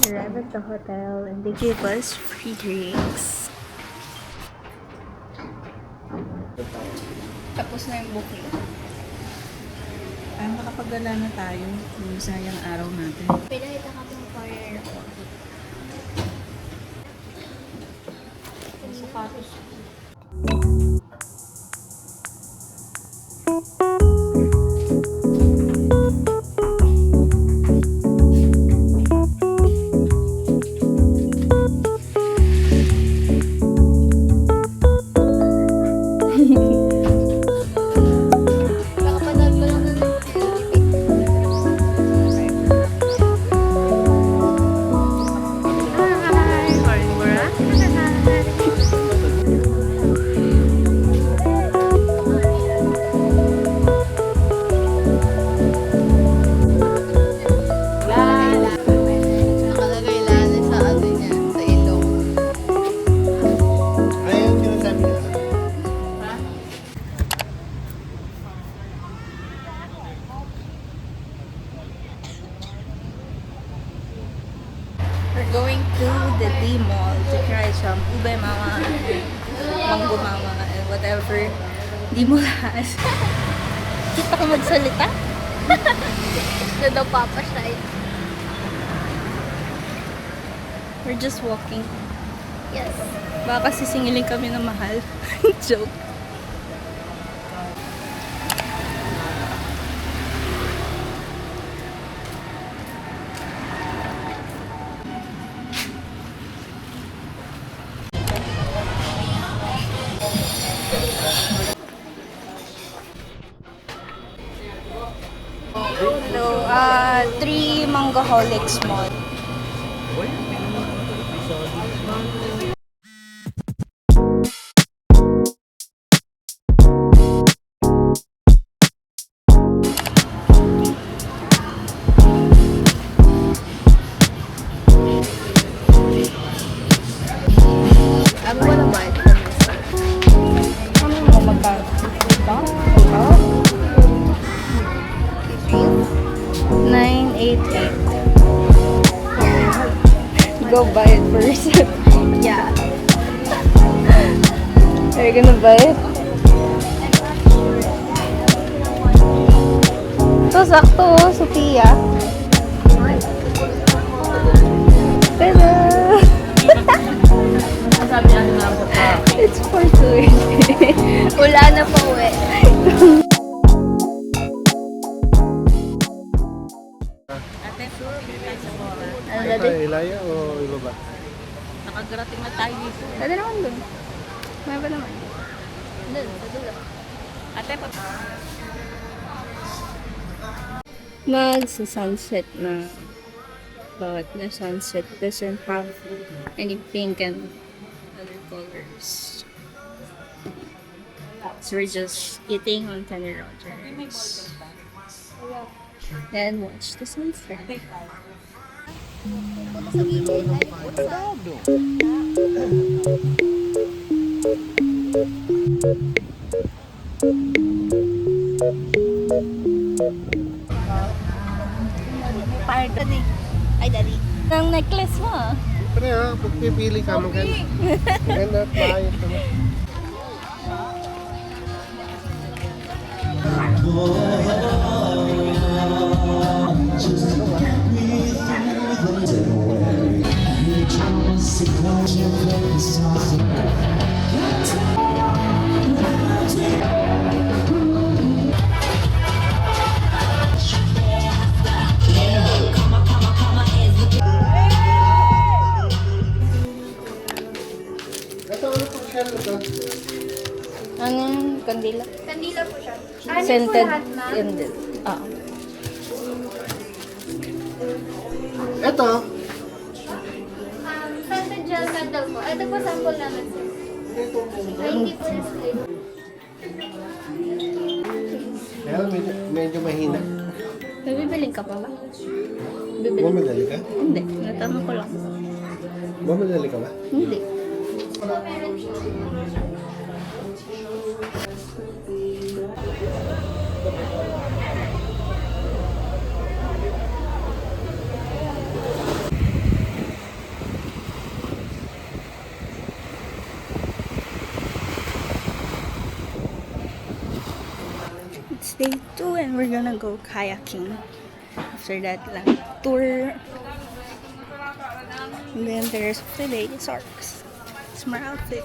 Arrived at the hotel and they gave us free drinks. Tapos na yung booking. Makapagala na tayo yung sayang araw natin. Pinahita ka pang fire ako. Ang sapatos. We're going to the D Mall to try some ube mama, mango mama, and whatever D Mall has. Kita ko magsalita? Ito daw papa siya. We're just walking. Yes. Baka kasi singilin kami ng mahal. Joke. Hello, 3 Mangoholics Mall. I'm gonna buy it for myself. Ano mo magkano? Ito? 988. Go buy it first. Yeah. Are you gonna buy it? Ito, sakto, Sophia. Tada! It's for two. Wala na po eh. Ano dati? Ilaya o ibaba? Nakagarating na tayo dito. Dati naman dun. May ba naman? Doon, sa dulo. Ate, Magsa-sunset na. But the sunset doesn't have any pink and other colors. So we're just eating on Kenny Rogers. And watch the sunset. Punta sa gilid. Ay, pusa. Parang dali. Ay, dali. Ang necklace mo ah. Siyempre ha, pagpipili ka maganda. Maganda at maayos naman. Ano yung kandila? Kandila po siya. Ano po Scented lahat na? candle. Ah. Ito, Scented gel candle po. Ito po sample namin sir. Ay, hindi po display. kaya medyo mahina. May bibiling ka pa ba? Bibili? Bumadali ka? Hindi. Natanong ko lang. Bumadali ka ba? Hindi. It's day 2 and we're gonna go kayaking. After that lang, tour. And then the rest of the day is ARCs. It's my outfit.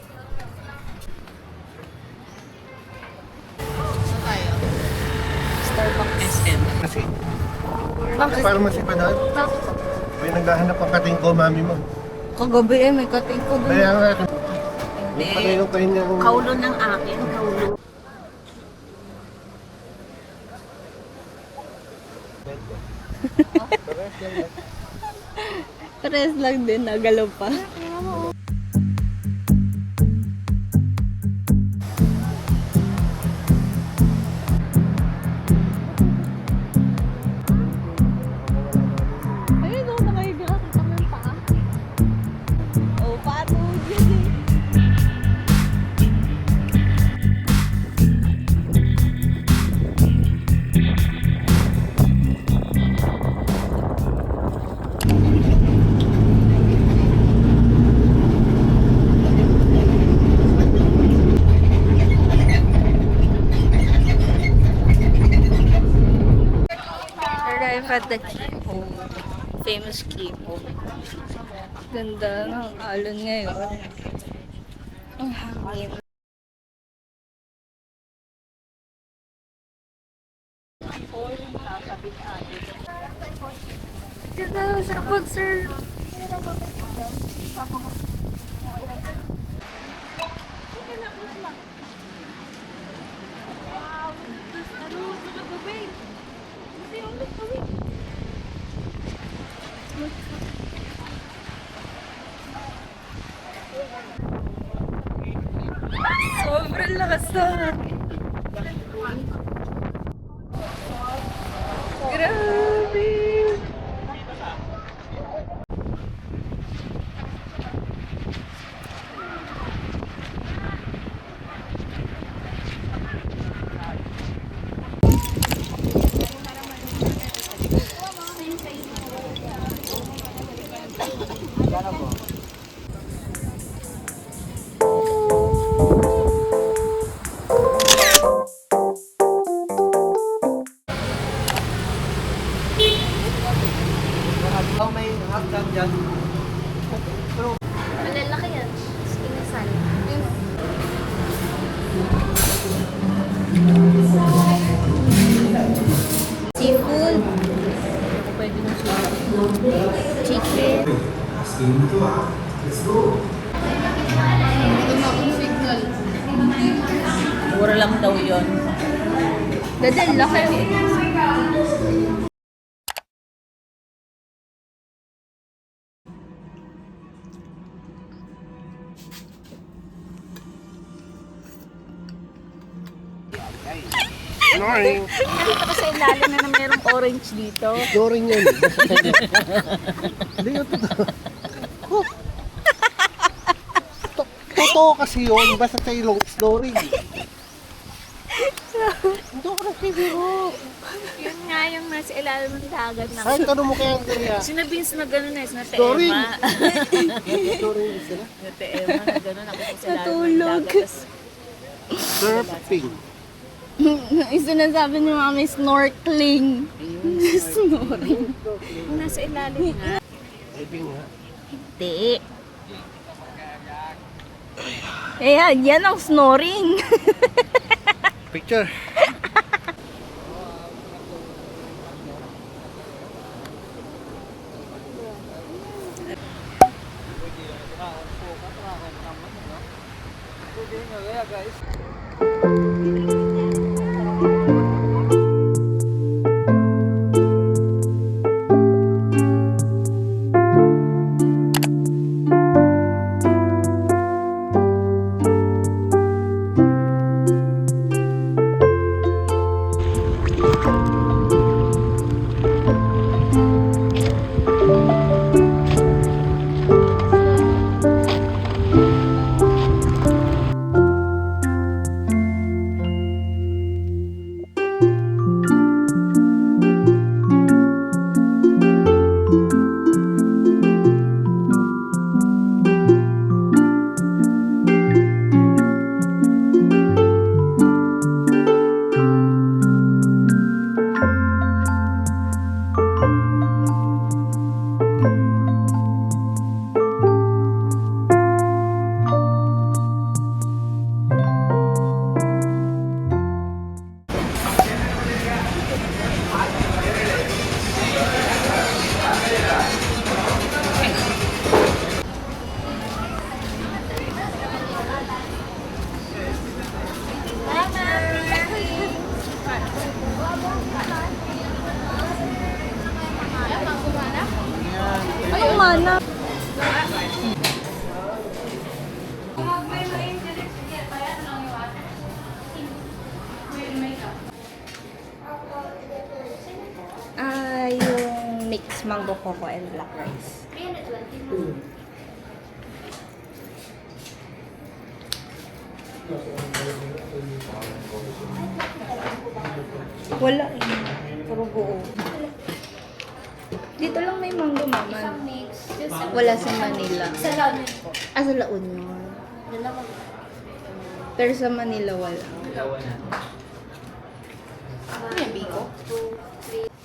Starbucks. SM. Kasi, parang masipa doon. May naghahanap ang kating ko, mami mo. Kagabi may kating ko doon. Kaya nga, yung kanino kayo niyang... Kaulo ng akin, kaulo. Pares lang din, nagalaw pa. Ayun o, nakahiga. Kita mo yung paa. Oh, pato dyan eh. Arrive at the Kiho. Famous Kiho. Ganda ng alon ngayon. Ang hangin. Ganda, sarap mag-serve. Sobrang lakas na. Grabe. Oh, may hotdog dyan. Malalaki yan. Inasal. Seafood. Ako pwede ng sulit. Chicken. Mura lang daw yun. Dadal laki. Morning! Nakita ko sa ilalim na mayroong orange dito. Snoring yun. Hindi yun totoo. Oh. Totoo kasi yun, basta sa ilong snoring. Hindi ako nagbibiro. Yun nga yung nasa ilalim ng dagat na. Kahit ano mo kaya Andrea? Sina Vince na gano'n na, na Snoring. Teema. Snoring din sila. Na Teema na gano'n ako sa ilalim ng Natulog. dagat. Tas Surfing. Yung sinasabi ni mami, snorkeling. Snorkeling. Kung nasa ilalim nga. Hindi. Ayan, yan ang snoring. Picture. Anong mana? Yung mixed mango coco and black rice. 320. Wala eh. Puro buo. Dito lang may mango, mama. Isang mix. Yung sa Wala sa Manila. Sa lamin po. Ah, sa La Union. Dalawa. Pero sa Manila wala. Ano yan, Biko? 2, 3.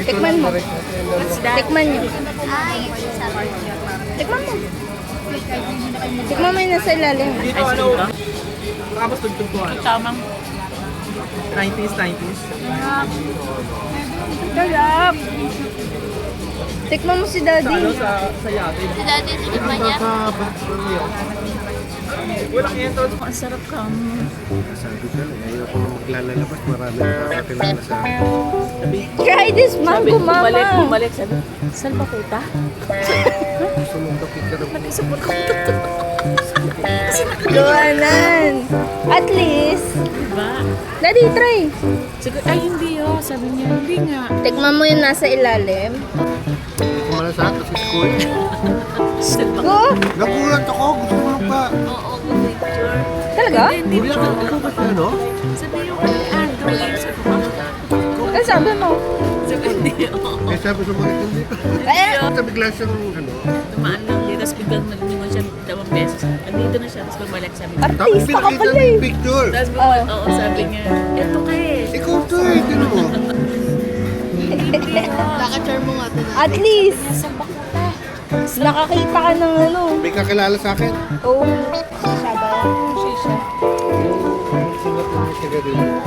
Tikman mo. Tikman nyo. Ay, sabi. Tikman mo. Tikman mo yung nasa ilalim. Dito ano, tapos tugtuguan. Tamang 90s, 90s. Sarap. Tikman mo si daddy. Ano sa yate. Si dati, tinikman niya. Walang entrance. ang sarap ka. Sabi ko lang, ayaw ko maglalabas. Marami nakakakilala sa akin. Try this mango, mama. Bumalik. Sabi, saan ba kita? Gusto mong kapit ka na Nag-isipon ko. Luanan. At least. Diba? Daddy, try. Siguro, ay hindi oh. Sabi niya, hindi nga. Tikman mo yung nasa ilalim. Hindi ko malasak kasi school. Go. Nagulat ako. Gusto mo pa. Oo, good picture. Talaga? Hindi Ikaw ba siya, no? Sabi yung Android. Sabi ko, Ano sabi mo? sabi hindi oh. Eh, sabi sa mga hindi. Eh, Sa bigla siyang, ano. Tumaan lang dito. Tapos biglang nalingon siya 2 beses. Andito na siya. Tapos bumalik sabi niya. Tapos artista ka pinakita pala mo eh. yung picture. Tapos bumalik, oo, sabi niya, eto ka eh. Ikaw to eh, tinan mo. Nakachar mo nga ito. At least. Nakakita ka ng ano. May kakilala sa akin. Oh. Siya ba? Shisha. Singat mo yung sigarilyo.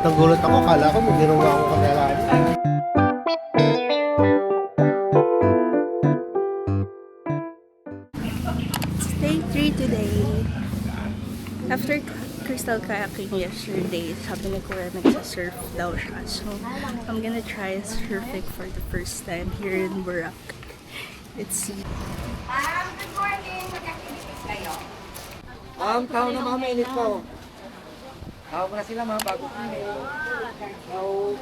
Nagulat ako. Kala ko may ginawa ako kakilala. crystal kayaking yesterday. Sabi ni Kuya nagsa-surf daw siya. So, I'm gonna try surfing for the first time here in Boracay. Let's see. Good morning. Mag-activities kayo. Tao na mga mainit po. Tao ko na sila mga bago. Tao.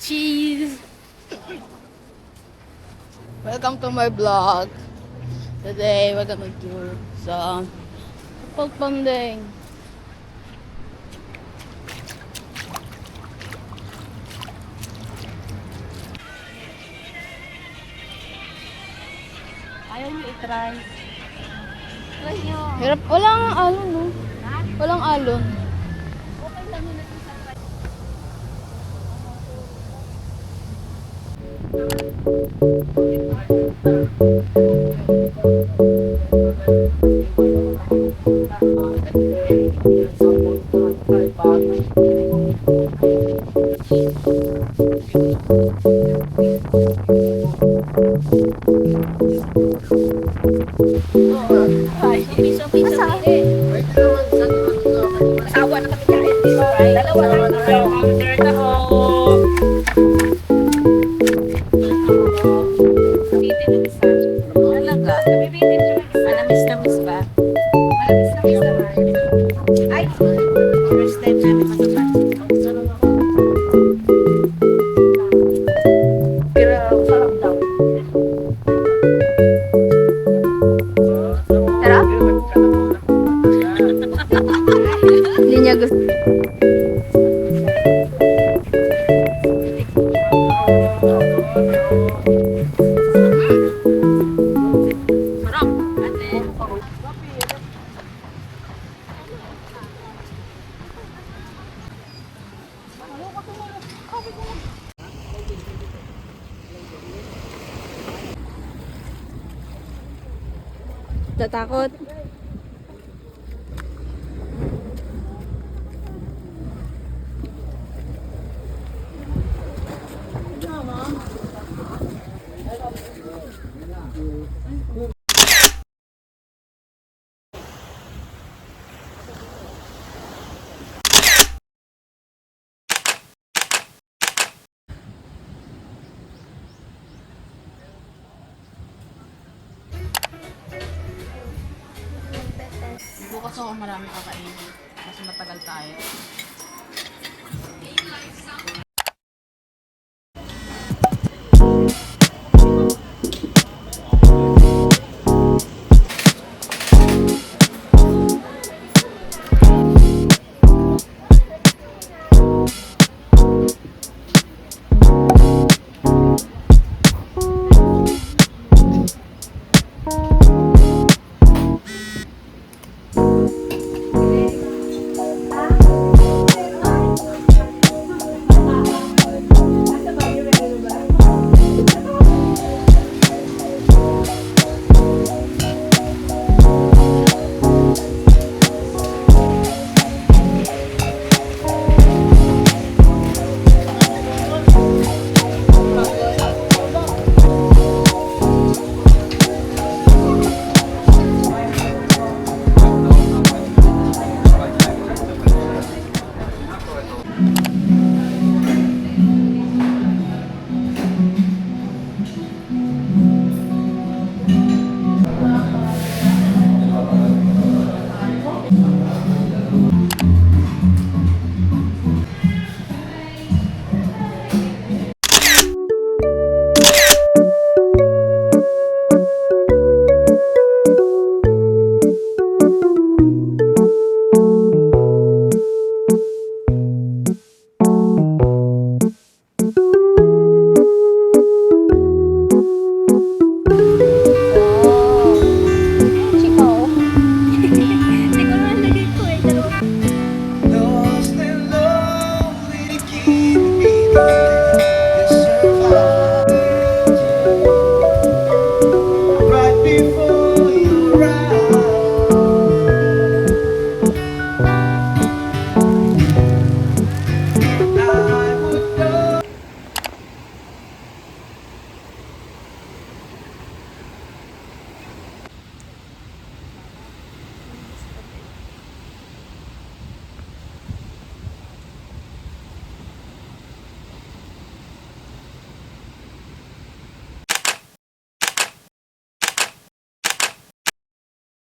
Cheese! Welcome to my vlog. Today, we're gonna do some pagpanding. Ayaw niyo i-try. Try nyo. Hirap. Walang alon, no? Walang alon. Okay lang yun natin sa try. Asawa na kami kahit dito. Dalawa lang. Order na ho. Bitin ng isa. Talaga. Bibitin siya ng isa. Manamis-namis ba? Manamis-namis naman. Ay! First time namin masasama. Pero sarap daw. Sarap? Hindi niya gusto. Sarap. Ate. Tatakot. Bukas ako marami kakainin. Kasi matagal tayo.